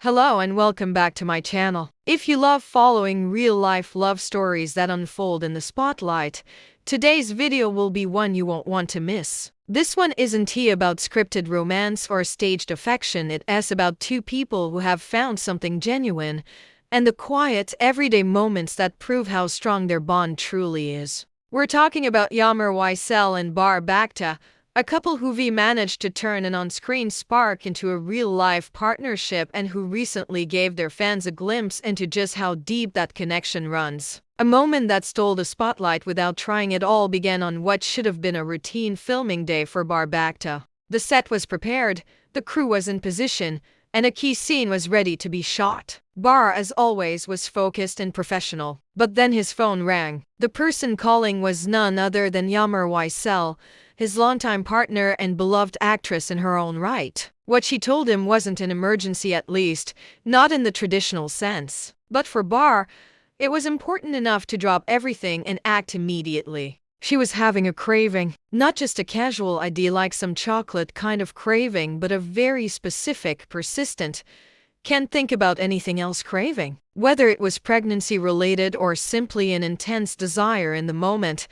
Hello and welcome back to my channel. If you love following real-life love stories that unfold in the spotlight, today's video will be one you won't want to miss. This one isn't about scripted romance or staged affection, it's about two people who have found something genuine and the quiet, everyday moments that prove how strong their bond truly is. We're talking about Yammer Wiesel and Bar Bakhta, a couple who've managed to turn an on-screen spark into a real-life partnership and who recently gave their fans a glimpse into just how deep that connection runs. A moment that stole the spotlight without trying at all began on what should have been a routine filming day for Bar Bakhta. The set was prepared, the crew was in position, and a key scene was ready to be shot. Bar, as always, was focused and professional. But then his phone rang. The person calling was none other than Yammer Wiesel, his longtime partner and beloved actress in her own right. What she told him wasn't an emergency, at least, not in the traditional sense. But for Bar, it was important enough to drop everything and act immediately. She was having a craving, not just a casual idea like some chocolate kind of craving, but a very specific, persistent, can't think about anything else craving. Whether it was pregnancy-related or simply an intense desire in the moment,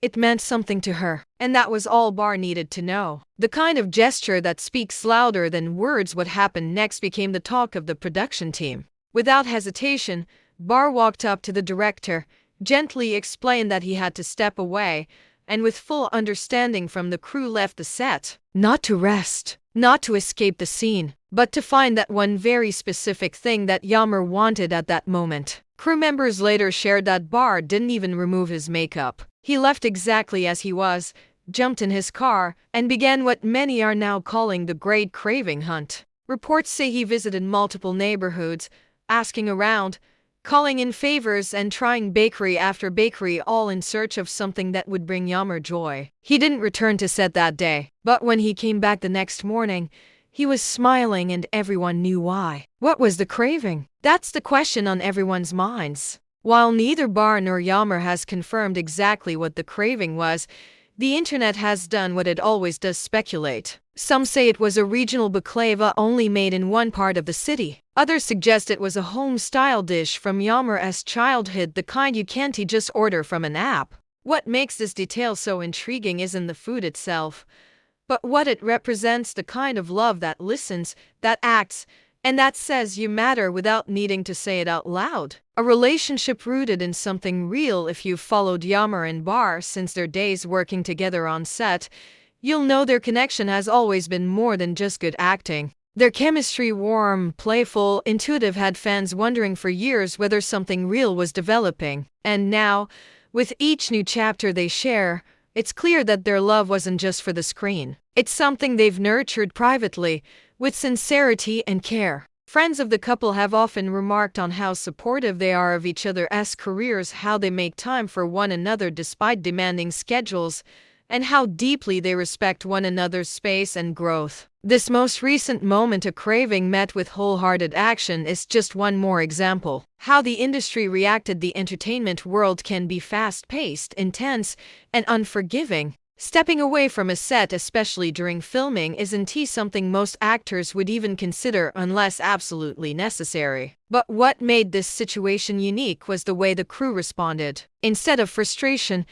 it meant something to her, and that was all Bar needed to know. The kind of gesture that speaks louder than words. What happened next became the talk of the production team. Without hesitation, Bar walked up to the director, gently explained that he had to step away, and with full understanding from the crew left the set. Not to rest, not to escape the scene, but to find that one very specific thing that Yammer wanted at that moment. Crew members later shared that Bar didn't even remove his makeup. He left exactly as he was, jumped in his car, and began what many are now calling the Great Craving Hunt. Reports say he visited multiple neighborhoods, asking around, calling in favors, and trying bakery after bakery, all in search of something that would bring Yammer joy. He didn't return to set that day, but when he came back the next morning, he was smiling and everyone knew why. What was the craving? That's the question on everyone's minds. While neither Bar nor Yammer has confirmed exactly what the craving was, the internet has done what it always does: speculate. Some say it was a regional baklava only made in one part of the city. Others suggest it was a home-style dish from Yammer's childhood, the kind you can't just order from an app. What makes this detail so intriguing isn't the food itself, but what it represents: the kind of love that listens, that acts, and that says you matter without needing to say it out loud. A relationship rooted in something real. If you've followed Yammer and Bar since their days working together on set, you'll know their connection has always been more than just good acting. Their chemistry, warm, playful, intuitive, had fans wondering for years whether something real was developing. And now, with each new chapter they share, it's clear that their love wasn't just for the screen. It's something they've nurtured privately, with sincerity and care. Friends of the couple have often remarked on how supportive they are of each other's careers, how they make time for one another despite demanding schedules, and how deeply they respect one another's space and growth. This most recent moment, a craving met with wholehearted action, is just one more example. How the industry reacted. The entertainment world can be fast-paced, intense, and unforgiving. Stepping away from a set, especially during filming, isn't something most actors would even consider unless absolutely necessary. But what made this situation unique was the way the crew responded. Instead of frustration,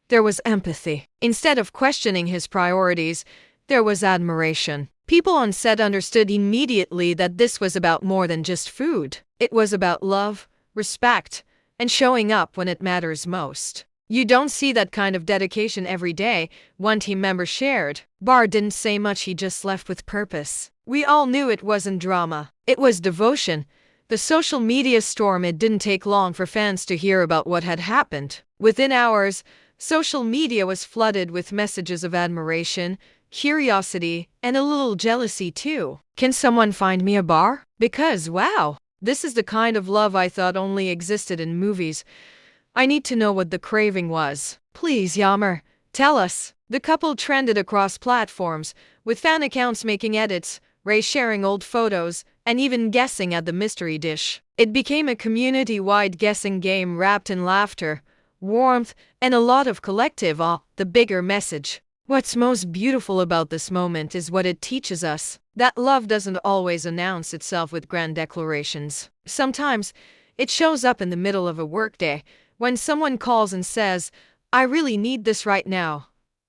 there was empathy. Instead of questioning his priorities, there was admiration. People on set understood immediately that this was about more than just food. It was about love, respect, and showing up when it matters most. You don't see that kind of dedication every day, one team member shared. Bar didn't say much, he just left with purpose. We all knew it wasn't drama. It was devotion. The social media storm. It didn't take long for fans to hear about what had happened. Within hours, social media was flooded with messages of admiration, curiosity, and a little jealousy too. Can someone find me a bar? Because, wow, this is the kind of love I thought only existed in movies. I need to know what the craving was. Please, Yammer, tell us. The couple trended across platforms, with fan accounts making edits, Ray sharing old photos, and even guessing at the mystery dish. It became a community-wide guessing game wrapped in laughter, warmth, and a lot of collective awe. The bigger message: what's most beautiful about this moment is what it teaches us. That love doesn't always announce itself with grand declarations. Sometimes it shows up in the middle of a workday when someone calls and says, "I really need this right now."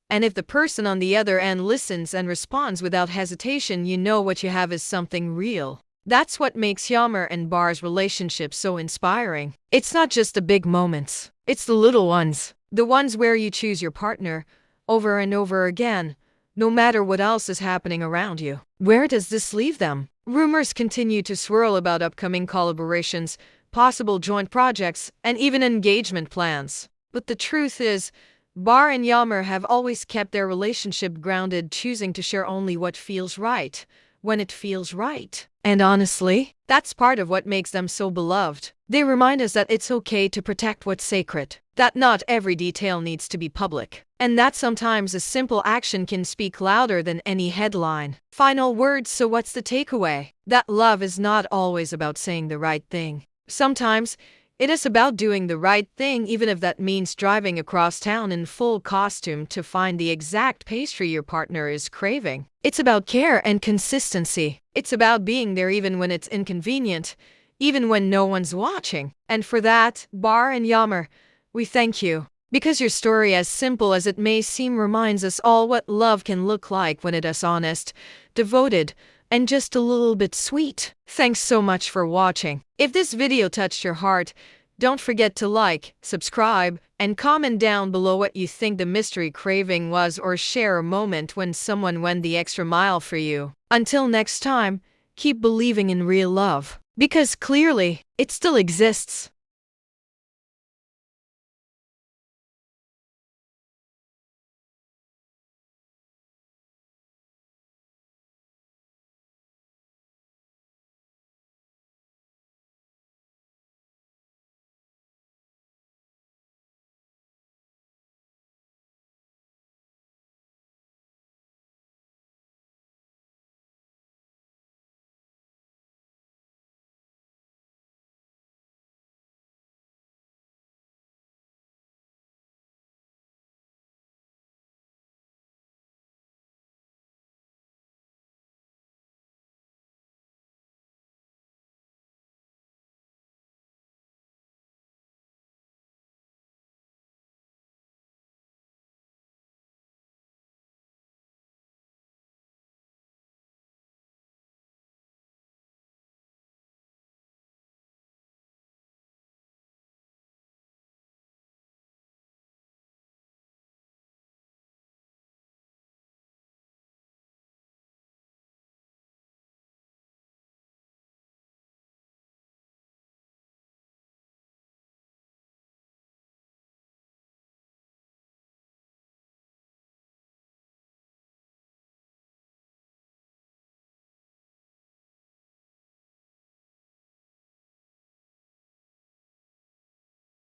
And if the person on the other end listens and responds without hesitation, you know what you have is something real. That's what makes Yammer and Bar's relationship so inspiring. It's not just the big moments, it's the little ones. The ones where you choose your partner over and over again, no matter what else is happening around you. Where does this leave them? Rumors continue to swirl about upcoming collaborations, possible joint projects, and even engagement plans. But the truth is, Bar and Yammer have always kept their relationship grounded, choosing to share only what feels right, when it feels right. And honestly, that's part of what makes them so beloved. They remind us that it's okay to protect what's sacred, that not every detail needs to be public, and that sometimes a simple action can speak louder than any headline. Final words. So what's the takeaway? That love is not always about saying the right thing. Sometimes it is about doing the right thing, even if that means driving across town in full costume to find the exact pastry your partner is craving. It's about care and consistency. It's about being there even when it's inconvenient, even when no one's watching. And for that, Bar and Yammer, we thank you. Because your story, as simple as it may seem, reminds us all what love can look like when it is honest, devoted, and just a little bit sweet. Thanks so much for watching. If this video touched your heart, don't forget to like, subscribe, and comment down below what you think the mystery craving was, or share a moment when someone went the extra mile for you. Until next time, keep believing in real love, because clearly, it still exists.